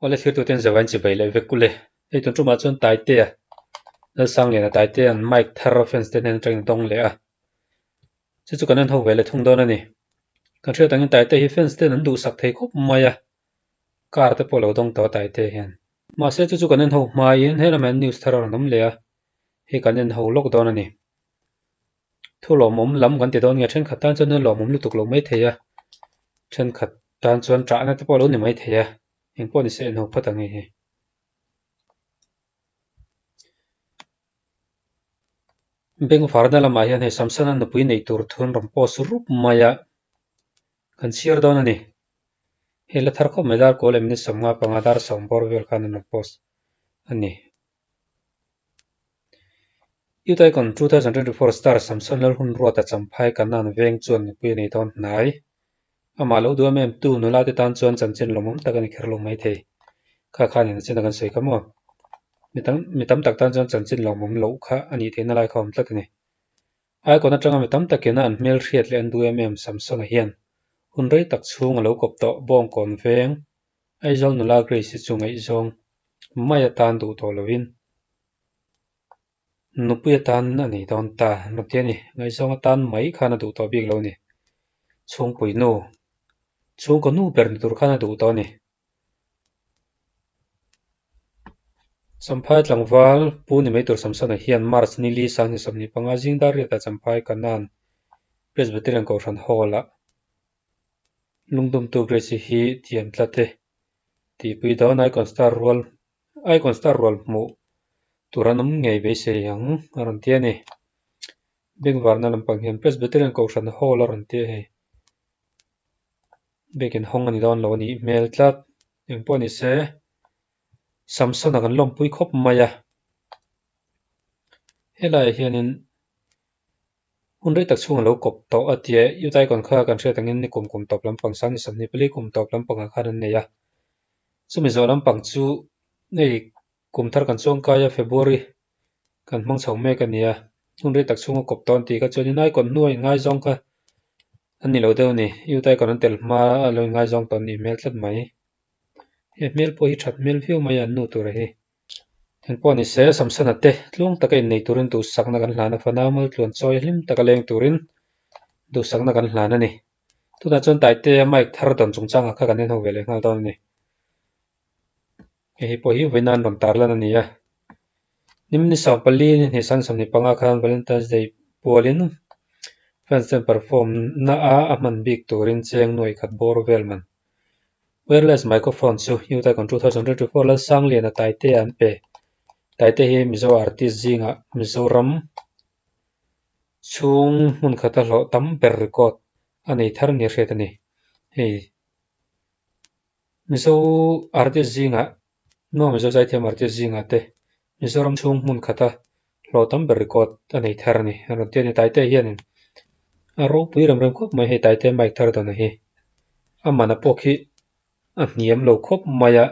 Ole thir tu ten zawan chi bai le vekule ei tun tuma chuan taite a na sang le na taite an mic thar fence ten hen tring tong le a chu chu kan an ho ve le thung don ani kan thria tangin taite hi fence ten an du sak thei khop mai a car te polo dong to taite hian ma se chu chu kan an ho mai in hela man news thar an nom le a hi kan an ho lok don ani thu lo mom lam kan ti don nge then khat tan chuan lo mom lu tuk lo mai thei a then khat tan chuan tra na te polo ni mai thei a eng pawh ni se an ho phat ange hi beng farna lamah hian hei samson an nupui nei tur thun ram post rup mai a kan siar don ani he la thar khawp mai dar ko lem ni somnga panga dar som bor vel khan an post ani yutai kon 2024 star samson lal hun ruat a champhai kan an veng chuan nupui nei don hnai ama lo du mem tu nu la te tan chuan chanchin lomom takani kherlo mai thei kha khanin china kan soi kamo mitam tak tan chuan chanchin lomom lo kha ani theina lai khawm tlatani ai kona tanga mitam takena an mel hriat le an du mem samson a hian hun rei tak chhung alo kop to bawng kon veng aizol nula grace chungai zong maya tan du to lovin nupui tan ani don ta nutiani ngai zong tan mai khana du to bik lo ni chung pui nu chung ko nu ber ni tur khana du to ni champhai tlangwal pu ni mai tur samson a hian mars ni li sang ni som ni panga jing dar ri ta champhai kanan presbyterian ko ran hola lungdum tu grace hi tiam tlate ti pui don icon star rol mu turanam ngei be se yang aron tiani beng warna lampang hian presbyterian ko ran hola ron ti he bekin hong ani don lo ni mel tlat eng pawh ni se samson kan lom pui khop mai a helai hianin hun rei tak chhung lo kop to atia yutai kon kha kan hria tangin ni kum top lampang sang ni som ni pali kum top lampang a khan an nei a chumi zo lampang chu nei kum thar kan chuang kai a february kan hmang chho mek ania hun rei tak chhung a kop ton ti ka chuan nai kon nuai ngai zong kha ani lo deuh ni yutai kon an tel hma a lo ngai zong ton ni mel tlat mai he mel pawh hi that mel viau mai an nu tur a hi eng pawh ni se samson ate tlung takai nei turin du sakna kan hlan a fana mal tluan chawi hlim taka leng turin du sakna kan hlan ani tuna chuan taite mic thar don chungchang a kha kan en ho ve le ngal don ani hi pawh hi voinan ron tar lan ani a nim ni saw pali ni san som ni panga khan valentine's day pualin fans ten perform na a man bik turin cheng nuai khat bor vel man wireless microphone chu yutai kon 2024 la sang lian a taite an pe taite hi mizo artist zinga mizoram chung mun khata hlo tam ber record ani thar ni hriat ani hei mizo artist zinga no mizo zaithiam artist zinga te mizoram chung mun khata hlo tam ber record ani thar ani ron tiani taite hianin a ro pui ram ram khop mai he taite mic thar don a hi amana pawh khi a hniam lo khop mai a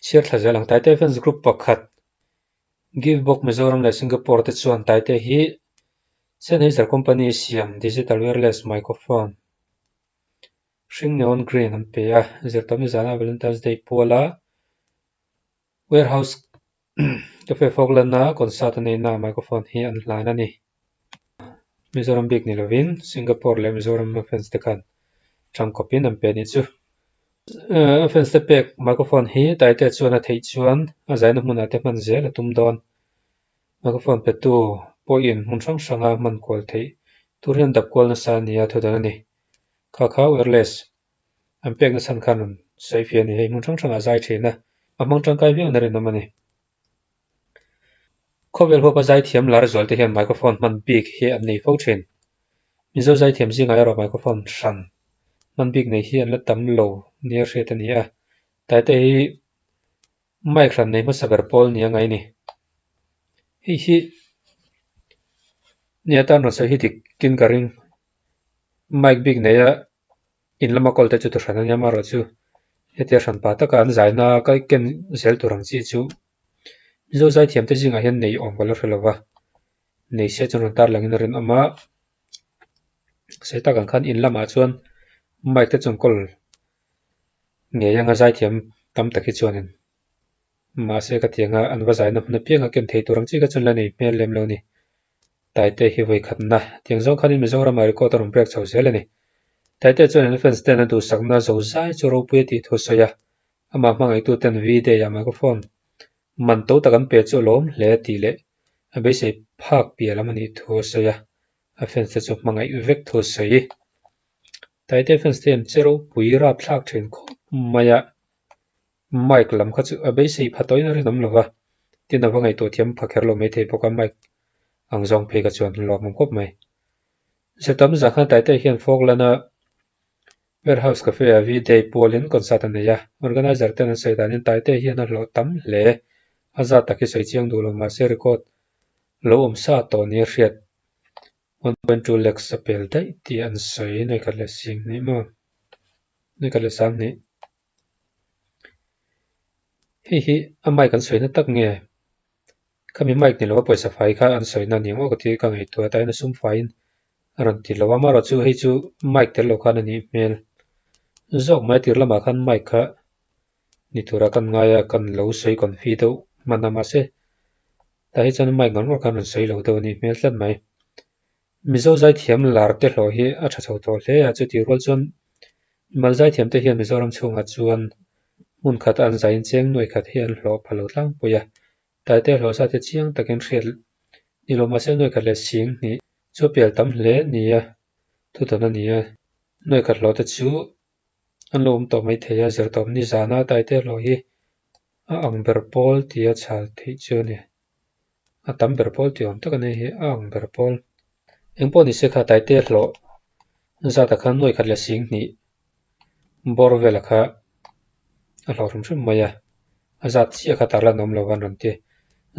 chiar thla zelang taite fans group pakhat Givebox Mizoram le Singapore te chuan taite hi Sennheiser company siam digital wireless microphone hring neon green an pe a zirtam zana Valentine's Day puala warehouse cafe foglanna concert nei na microphone hi an hlan ani Mizoram bik ni lovin Singapore le Mizoram fans te khan tangkopin an pe ni chu fans te pek microphone hi taite chuan a thei chuan a zaina hmun ate man zel a tum don microphone pe tu pawh in hmun hrang hranga man kual thei turian dap kual na sa ni a thudan ani kha wireless an pek na san khan an sei fi ani hei hmun hrang hranga zai thina a hmang tangkai viau na rin awm ani khawvel hopa zaithiam lar zual te hian microphone man bik hi an nei fo thin mizo zaithiam zinga ero microphone hran man bik nei hi an la tam lo nia hriat ani a taite hi mic hran nei hmasa ber pawl nia ngai ni hi nia tan ron sei hi dik kin ka ring mic bik nei a in lama kol te chu tu hran ania maro chu heti hran pa taka an zaina kai ken zel turang chi chu mizo zaithiam te zinga hian nei awm kala hrelowa nei se chun ron tar langin rin ama sei takan khan in lama chuan mic te chun kol nge yanga zaithiam tam taki chuanin ma se ka tianga an va zai na hna pianga ken thei turang chi ka chun la nei mel lem lo ni tai te hi voi khat na tiang zong khanin Mizoram a record ron break chau zel ni tai te chuan fans ten du sakna zo zai chu ro pu ti tho soya ama mangai tu ten video ya microphone man to takan pe chu lom hle ti le a be se phak pi lamani tho soya a fans chu mangai vek tho soi tai te fans ten chero pui ra thlak thin kho maya mic lam kha chu a be se phatoi na ri nam lova tin awangai to thiam phakher lo me the poka mic ang zong phe ka chuan lo mom khop mai se tam za kha tai te hian fok lana warehouse cafe a vi day polin concert an ya organizer ten sei danin tai te hian a lo tam hle aza taki sei chiang du lo ma se record lo sa to ni riat 1.2 lakhs apel dai ti an sei nei ka le sing ni mo nei ka le sang ni hi a mai kan sei na tak nge kami mic ni lo poisa fai kha an sei na ni mo ka ti ka ngai to tai na sum fain ran ti lo ma ro chu hei chu mic tel lo khan ani mel zok mai tir lama khan mic kha ni tura kan ngaya kan lo sei kon fi do manama se ta hi chan mic ngon khan an sei lo do ni mel tlat mai mizo zai thiam lar te hlo hi a tha chho to hle a chu ti rol chon mal zai thiam te hian Mizoram chunga chuan mun khat an zain cheng noi khat hian hlo phalo tlang puya tai te hlo sa te chiang takin hriat ni lo ma se noi khat le sing ni chu pel tam hle ni a thu ta na ni a noi khat lo te chu an lom to mai theya zer tom ni zana tai te hlo hi a ang ber pol ti a chal thei chu ni a tam ber pol ti om tak ani hi a ang ber pol engpo ni se kha tai te hlo za ta khan noi khat le sing ni bor vela kha a hlo rum shum maya a za chi kha tar la nom lo wan ron ti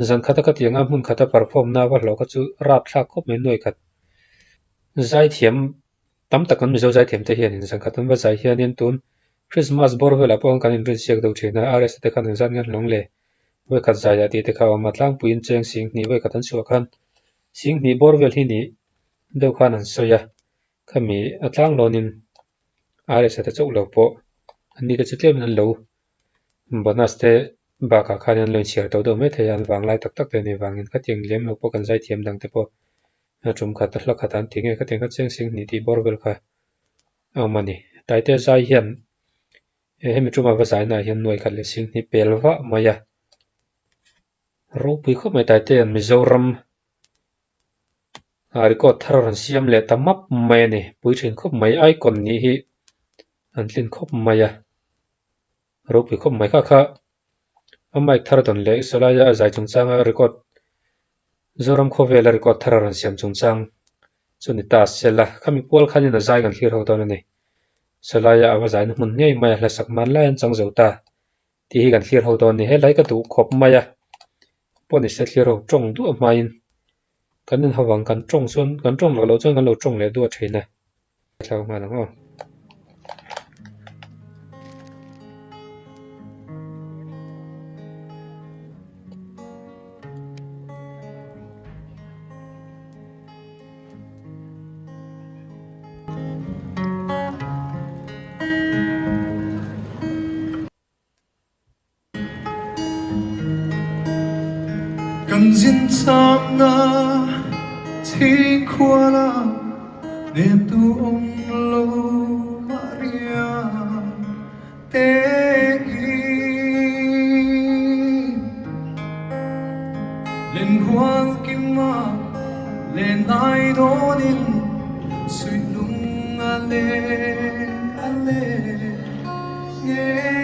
zan khata ka tianga mun khata perform na wa hlo ka chu rap thla khop mai noi khat zai thiam tam takan mizo zai thiam te hian in zan khatan wa zai hian in tun Christmas bor vela pon kan in rin siak do thina rs te khan zan ngan long le we khat zai ya ti te kha ma tlang puin cheng sing ni we khatan chu khan sing ni bor vel hi ni do khan an soya khami atlang lonin rs te chau lo po ani te chitlem nan lo bonus te ba ka khan lo chiar to do me the yan wang lai tak tak te ni wangin kha tiang lem lo po kan zai thiam dang te po chum khat hla khatan tinge kha teng kha cheng sing ni ti bor vel kha au mani tai te zai hian hemi chuma va zai na hian noi khat le sing ni pelwa maya ro pui kho mai tai te an Mizoram record thar ran siam le tamap mai ni pui thin khop mai icon ni hi an tlin khop maya ro pui khop mai kha kha amai thar don le solaya zai chung chang record zoram kho vela record thar ran siam chung chang chuni ta sela khami pol khanin a zai kan thlir ho ton ani solaya awa zai na mun ngei mai hla sak man lai an chang zota ti hi kan thlir ho ton ni he lai ka tu khop maya poni se thlir ho tong du main kanin hawang kan tong chuan kan tong lo chuan kan lo tong le du a thina thlau ma lang o cần diễn sang na thi khoa na niềm tu ông lâu Maria te lên quang kim ma lên ai đó đến suy lung ale nghe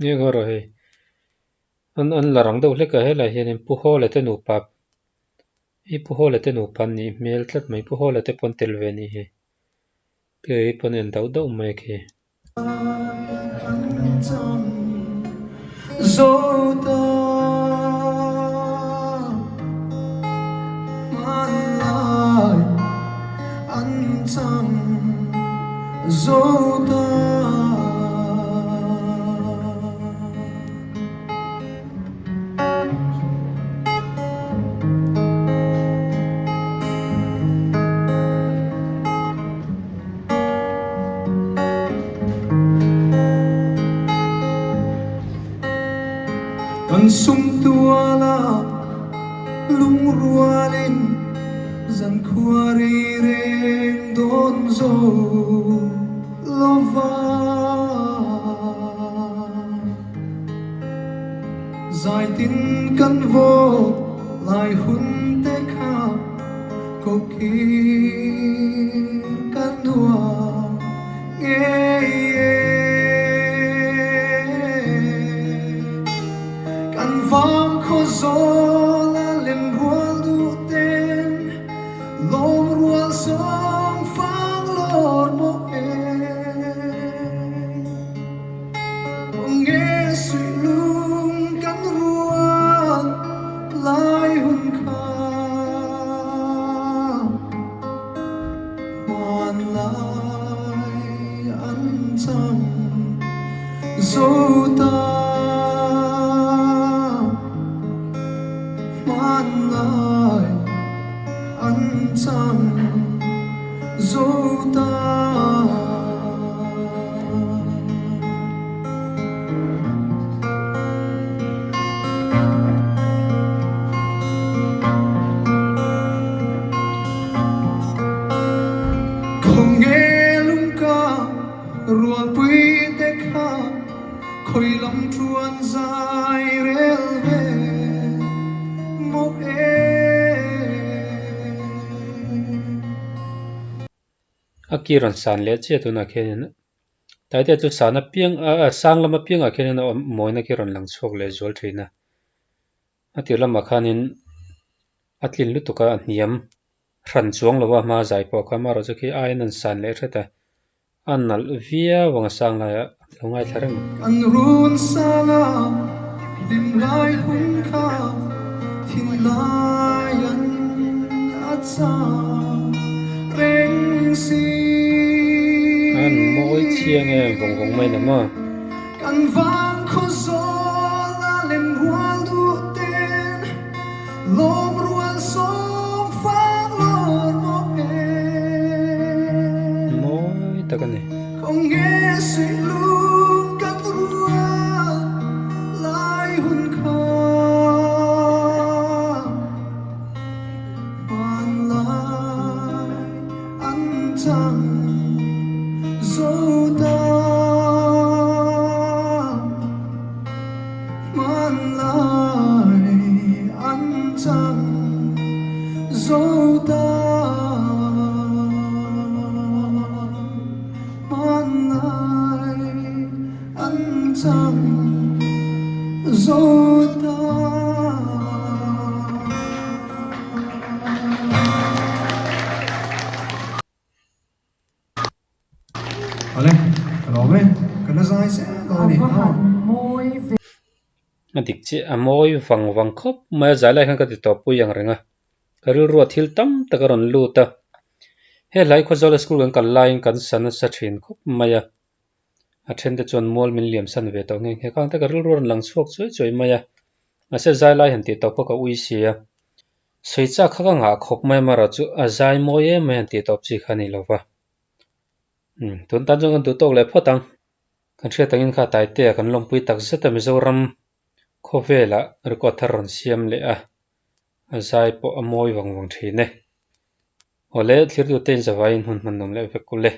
ni ngoro he an larang do hle ka he la hian pu ho le te nu pap I pu ho le te nu pan ni mel tlat mai pu ho le te pon tel ve ni he pe pon en dau dau mai ke zota man lai an chang zota Kan sum tuala lung rualin zan khuari reng don zo lova zai tin kan vo lai hun te kha ko kir kan dua vang kho zola len rual du ten lom rual song phang lor mo nghe suy lung kan rual lai hun kha hoàn lai an chang zo ta man lai an chang zo ta không nghe lung ca rual pui te kha khoi lam truan zai rel ve akiran san le che tu na khenin tai te chu sana piang a sang lama piang a khenin moina kiran lang chok le zol thina ati lama khanin atlin lutuka niam ran chuang lawa ma zai po kama ro chu khi ai nan san le theta annal via wanga sang la lungai tharang an run sala dim lai hun kha thin lai an acha reng si an moi chiang e vong mai na ma kan vang kho zola len rual du ten lom rual song phang lor mo moi takane không nghe suy lung kan rual lai hun kha hoàn lai an chang zo ta man lai an chang zo ta man lai an chang zo ta Ole, kalau me, kena saya se, kalau ni. adik che amoi wang khop ma za lai khan ka ti top pu yang renga karu ro thil tam takaron lu ta he lai kho zola school kan kal line kan san sa thin khop maya a then te chon mol min liam san ve to nge he kang ta karu ro lang chok choi maya a se zai lai han ti top ka ui sia sei cha kha nga khop mai ma ra chu a zai moye me han ti top chi khani lova tun tan jong kan tu tok le photang kan thia tangin kha tai te kan lom pui tak zeta mizoram khovela rko tharon siam le a zai po amoi wang thi ne ole thlir tu ten zawain hun man nom le vekule